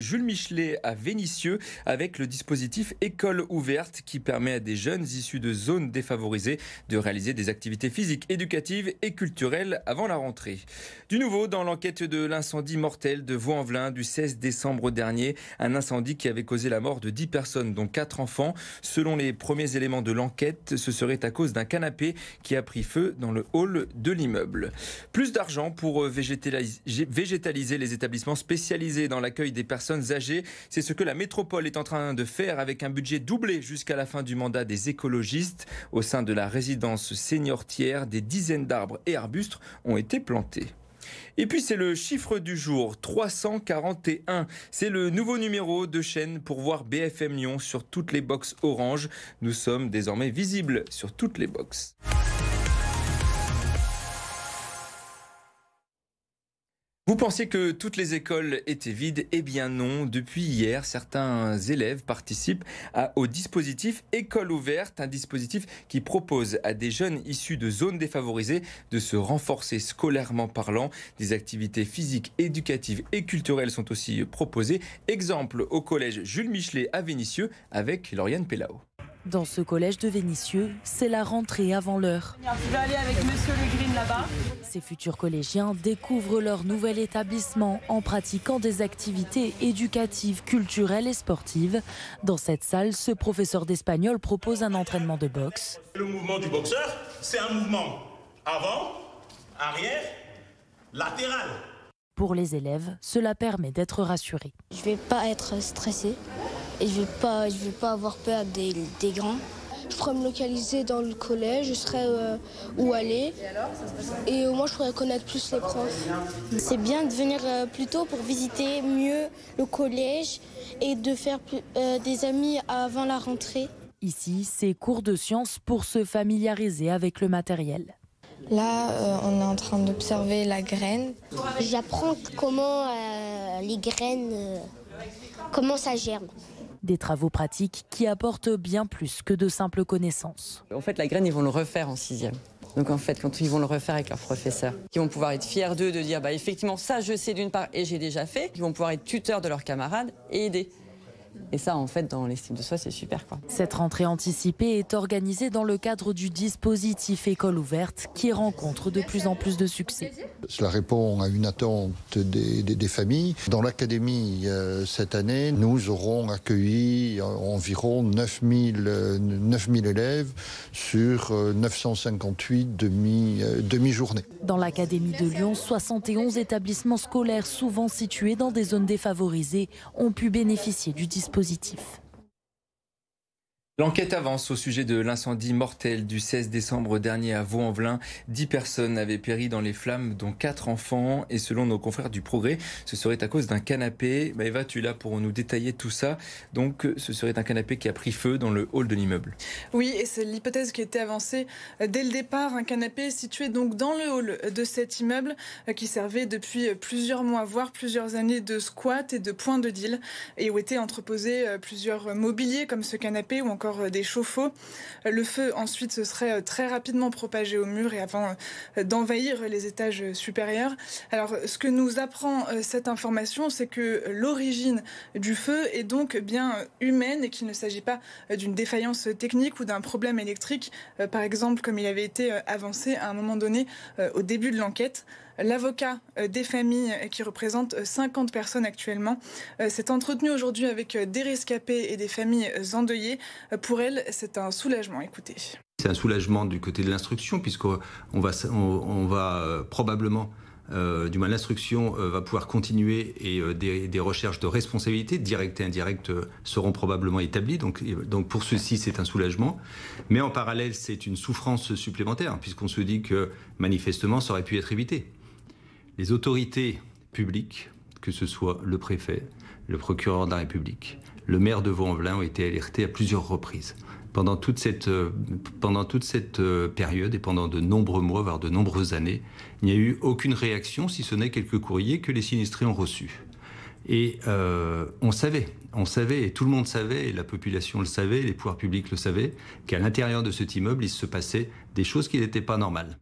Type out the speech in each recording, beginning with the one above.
Jules Michelet à Vénissieux avec le dispositif École ouverte qui permet à des jeunes issus de zones défavorisées de réaliser des activités physiques, éducatives et culturelles avant la rentrée. Du nouveau dans l'enquête de l'incendie mortel de Vaux-en-Velin du 16 décembre dernier, un incendie qui avait causé la mort de 10 personnes dont 4 enfants. Selon les premiers éléments de l'enquête, ce serait à cause d'un canapé qui a pris feu dans le hall de l'immeuble. Plus d'argent pour végétaliser les établissements spécialisés dans l'accueil des personnes âgées. C'est ce que la métropole est en train de faire avec un budget doublé jusqu'à la fin du mandat des écologistes. Au sein de la résidence Senior Thiers, des dizaines d'arbres et arbustes ont été plantés. Et puis c'est le chiffre du jour, 341. C'est le nouveau numéro de chaîne pour voir BFM Lyon sur toutes les box Orange. Nous sommes désormais visibles sur toutes les box. Vous pensiez que toutes les écoles étaient vides? Eh bien non. Depuis hier, certains élèves participent au dispositif École ouverte, un dispositif qui propose à des jeunes issus de zones défavorisées de se renforcer scolairement parlant. Des activités physiques, éducatives et culturelles sont aussi proposées. Exemple au collège Jules Michelet à Vénissieux avec Lauriane Pellao. Dans ce collège de Vénissieux, c'est la rentrée avant l'heure. Tu vas aller avec Monsieur Legrine là-bas. Ces futurs collégiens découvrent leur nouvel établissement en pratiquant des activités éducatives, culturelles et sportives. Dans cette salle, ce professeur d'espagnol propose un entraînement de boxe. Le mouvement du boxeur, c'est un mouvement avant, arrière, latéral. Pour les élèves, cela permet d'être rassurés. Je ne vais pas être stressée et je vais pas avoir peur des grands. Je pourrais me localiser dans le collège, je saurais où aller et au moins je pourrais connaître plus les profs. C'est bien de venir plus tôt pour visiter mieux le collège et de faire des amis avant la rentrée. Ici, c'est cours de sciences pour se familiariser avec le matériel. Là, on est en train d'observer la graine. J'apprends comment les graines, comment ça germe. Des travaux pratiques qui apportent bien plus que de simples connaissances. En fait, la graine, ils vont le refaire en 6e. Donc en fait, quand ils vont le refaire avec leurs professeurs, ils vont pouvoir être fiers d'eux, de dire effectivement, ça je sais d'une part et j'ai déjà fait. Ils vont pouvoir être tuteurs de leurs camarades et aider. Et ça, en fait, dans l'estime de soi, c'est super, quoi. Cette rentrée anticipée est organisée dans le cadre du dispositif École ouverte qui rencontre de plus en plus de succès. Cela répond à une attente des familles. Dans l'académie, cette année, nous aurons accueilli environ 9000 élèves sur 958 demi-journées. Dans l'académie de Lyon, 71 établissements scolaires souvent situés dans des zones défavorisées ont pu bénéficier du dispositif. L'enquête avance au sujet de l'incendie mortel du 16 décembre dernier à Vaux-en-Velin. 10 personnes avaient péri dans les flammes, dont 4 enfants. Et selon nos confrères du Progrès, ce serait à cause d'un canapé. Eva, tu es là pour nous détailler tout ça. Donc, ce serait un canapé qui a pris feu dans le hall de l'immeuble. Oui, et c'est l'hypothèse qui était avancée dès le départ. Un canapé situé donc dans le hall de cet immeuble qui servait depuis plusieurs mois, voire plusieurs années de squat et de point de deal. Et où étaient entreposés plusieurs mobiliers comme ce canapé ou encore des chauffe-eau. Le feu ensuite se serait très rapidement propagé au mur et avant d'envahir les étages supérieurs. Alors ce que nous apprend cette information, c'est que l'origine du feu est donc bien humaine et qu'il ne s'agit pas d'une défaillance technique ou d'un problème électrique, par exemple comme il avait été avancé à un moment donné au début de l'enquête. L'avocat des familles, qui représente 50 personnes actuellement, s'est entretenu aujourd'hui avec des rescapés et des familles endeuillées. Pour elle, c'est un soulagement. Écoutez. C'est un soulagement du côté de l'instruction, puisqu'on va probablement, du moins l'instruction va pouvoir continuer et des recherches de responsabilité, directes et indirectes, seront probablement établies. Donc pour ceci, c'est un soulagement. Mais en parallèle, c'est une souffrance supplémentaire, puisqu'on se dit que manifestement, ça aurait pu être évité. Les autorités publiques, que ce soit le préfet, le procureur de la République, le maire de Vaux-en-Velin ont été alertés à plusieurs reprises. Pendant toute cette période et pendant de nombreux mois, voire de nombreuses années, il n'y a eu aucune réaction, si ce n'est quelques courriers que les sinistrés ont reçus. Et on savait, et tout le monde savait, et la population le savait, et les pouvoirs publics le savaient, qu'à l'intérieur de cet immeuble, il se passait des choses qui n'étaient pas normales.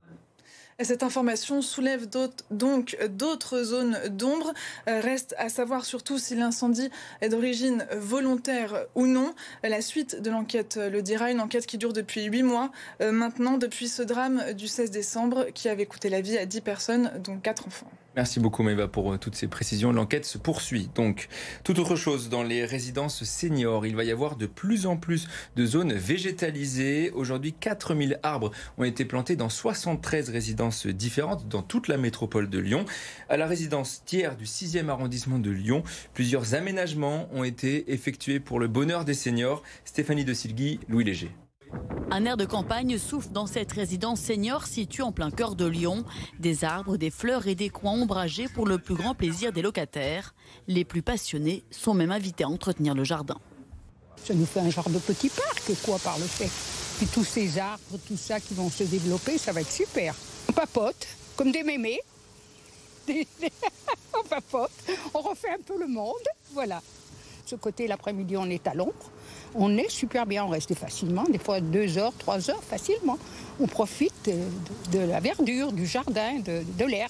Cette information soulève donc d'autres zones d'ombre. Reste à savoir surtout si l'incendie est d'origine volontaire ou non. La suite de l'enquête le dira, une enquête qui dure depuis 8 mois maintenant, depuis ce drame du 16 décembre qui avait coûté la vie à 10 personnes, dont 4 enfants. Merci beaucoup Maëva pour toutes ces précisions. L'enquête se poursuit. Donc, toute autre chose dans les résidences seniors. Il va y avoir de plus en plus de zones végétalisées. Aujourd'hui, 4000 arbres ont été plantés dans 73 résidences différentes dans toute la métropole de Lyon. À la résidence Thiers du 6e arrondissement de Lyon, plusieurs aménagements ont été effectués pour le bonheur des seniors. Stéphanie de Silgui, Louis Léger. Un air de campagne souffle dans cette résidence senior située en plein cœur de Lyon. Des arbres, des fleurs et des coins ombragés pour le plus grand plaisir des locataires. Les plus passionnés sont même invités à entretenir le jardin. Ça nous fait un genre de petit parc, quoi, par le fait. Puis tous ces arbres, tout ça qui vont se développer, ça va être super. On papote, comme des mémés. On papote, on refait un peu le monde, voilà. Ce côté, l'après-midi, on est à l'ombre. On est super bien, on reste facilement, des fois 2 heures, 3 heures, facilement. On profite de la verdure, du jardin, de l'air.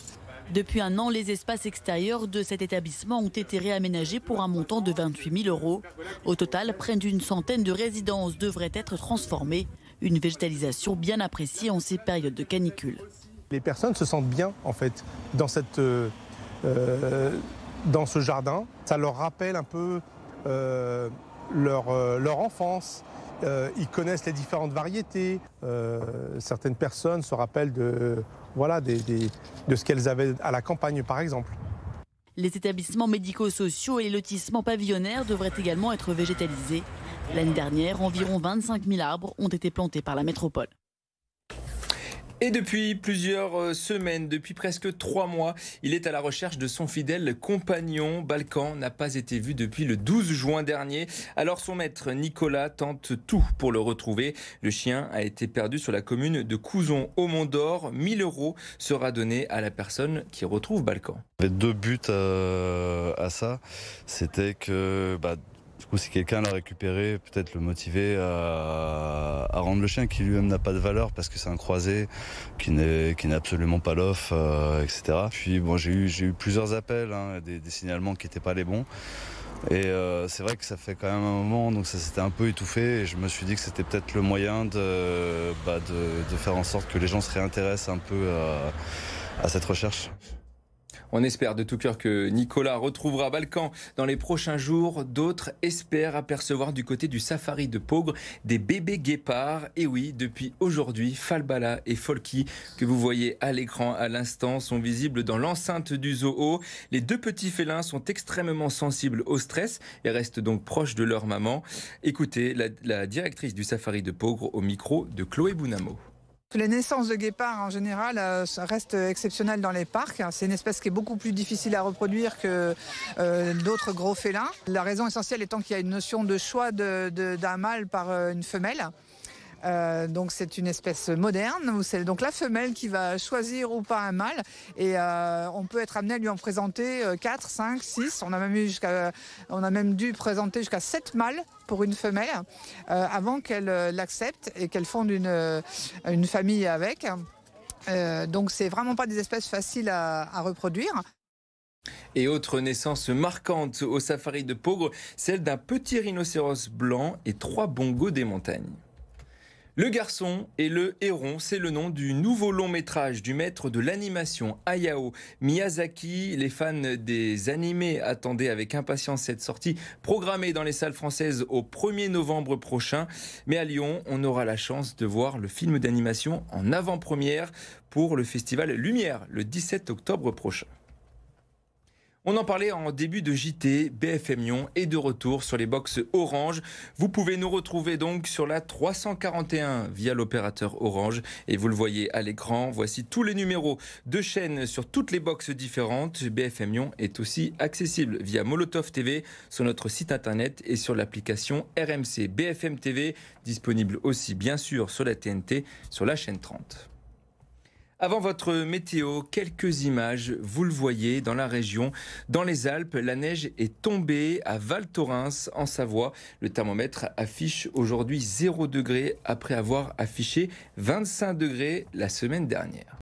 Depuis un an, les espaces extérieurs de cet établissement ont été réaménagés pour un montant de 28 000 €. Au total, près d'une centaine de résidences devraient être transformées. Une végétalisation bien appréciée en ces périodes de canicule. Les personnes se sentent bien, en fait, dans ce jardin. Ça leur rappelle un peu leur enfance. Ils connaissent les différentes variétés. Certaines personnes se rappellent de ce qu'elles avaient à la campagne, par exemple. Les établissements médico-sociaux et les lotissements pavillonnaires devraient également être végétalisés. L'année dernière, environ 25 000 arbres ont été plantés par la métropole. Et depuis plusieurs semaines, depuis presque 3 mois, il est à la recherche de son fidèle compagnon. Balkan n'a pas été vu depuis le 12 juin dernier. Alors son maître Nicolas tente tout pour le retrouver. Le chien a été perdu sur la commune de Couzon au Mont d'Or. 1 000 € sera donné à la personne qui retrouve Balkan. Il y avait 2 buts à ça. C'était que... Du coup, si quelqu'un l'a récupéré, peut-être le motiver à rendre le chien qui lui-même n'a pas de valeur parce que c'est un croisé qui n'est absolument pas l'off, etc. Puis bon, j'ai eu plusieurs appels, des signalements qui n'étaient pas les bons. Et c'est vrai que ça fait quand même un moment, donc ça s'était un peu étouffé. Et je me suis dit que c'était peut-être le moyen de faire en sorte que les gens se réintéressent un peu à cette recherche. On espère de tout cœur que Nicolas retrouvera Balkan dans les prochains jours. D'autres espèrent apercevoir du côté du safari de Peaugres des bébés guépards. Et oui, depuis aujourd'hui, Falbala et Folky, que vous voyez à l'écran à l'instant, sont visibles dans l'enceinte du zoo. Les 2 petits félins sont extrêmement sensibles au stress et restent donc proches de leur maman. Écoutez la directrice du safari de Peaugres au micro de Chloé Bounamo. Les naissances de guépards en général restent exceptionnelles dans les parcs. C'est une espèce qui est beaucoup plus difficile à reproduire que d'autres gros félins. La raison essentielle étant qu'il y a une notion de choix d'un mâle par une femelle. Donc c'est une espèce moderne où c'est donc la femelle qui va choisir ou pas un mâle et on peut être amené à lui en présenter 4, 5, 6. On a même dû présenter jusqu'à 7 mâles pour une femelle avant qu'elle l'accepte et qu'elle fonde une famille avec. Donc c'est vraiment pas des espèces faciles à reproduire. Et autre naissance marquante au safari de Peaugres, celle d'un petit rhinocéros blanc et 3 bongos des montagnes. Le garçon et le héron, c'est le nom du nouveau long métrage du maître de l'animation Hayao Miyazaki. Les fans des animés attendaient avec impatience cette sortie programmée dans les salles françaises au 1er novembre prochain. Mais à Lyon, on aura la chance de voir le film d'animation en avant-première pour le festival Lumière le 17 octobre prochain. On en parlait en début de JT, BFM Lyon est de retour sur les box Orange. Vous pouvez nous retrouver donc sur la 341 via l'opérateur Orange. Et vous le voyez à l'écran, voici tous les numéros de chaînes sur toutes les box différentes. BFM Lyon est aussi accessible via Molotov TV sur notre site internet et sur l'application RMC BFM TV, disponible aussi bien sûr sur la TNT sur la chaîne 30. Avant votre météo, quelques images, vous le voyez dans la région, dans les Alpes, la neige est tombée à Val Thorens en Savoie. Le thermomètre affiche aujourd'hui 0 degré après avoir affiché 25 degrés la semaine dernière.